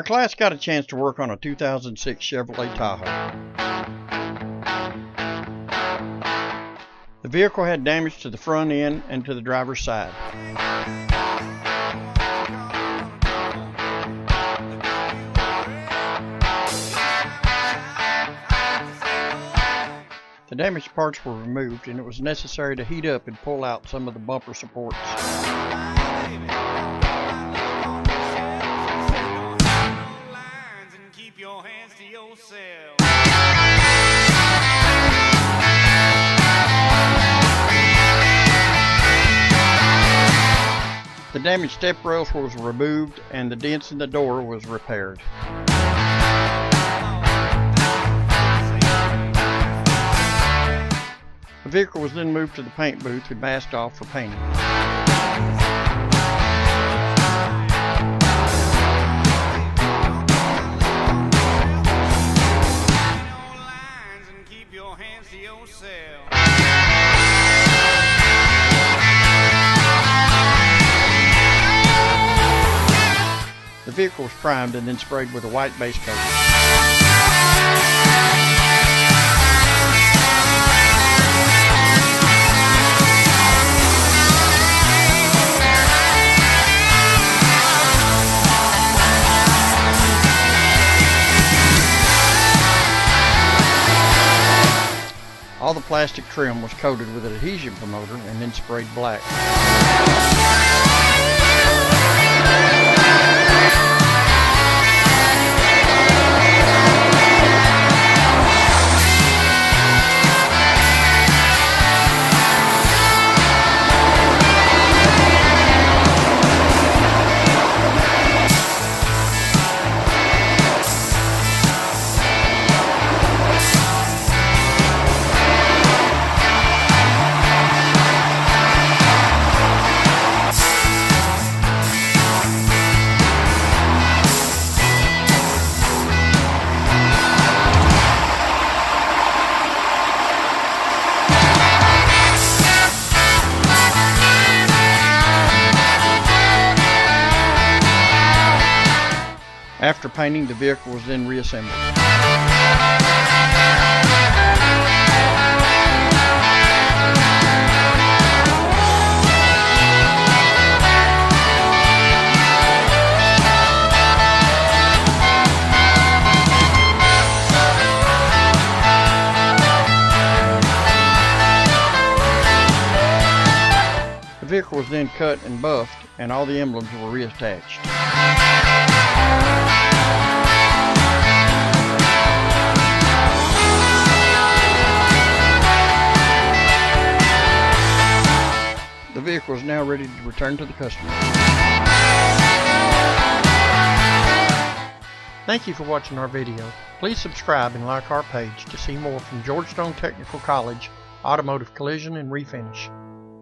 Our class got a chance to work on a 2006 Chevrolet Tahoe. The vehicle had damage to the front end and to the driver's side. The damaged parts were removed, and it was necessary to heat up and pull out some of the bumper supports. The damaged step rails was removed and the dents in the door was repaired. The vehicle was then moved to the paint booth and masked off for painting. The vehicle was primed and then sprayed with a white base coat. All the plastic trim was coated with an adhesion promoter and then sprayed black. After painting, the vehicle was then reassembled. The vehicle was then cut and buffed, and all the emblems were reattached. The vehicle is now ready to return to the customer. Thank you for watching our video. Please subscribe and like our page to see more from Georgetown Technical College Automotive Collision and Refinish.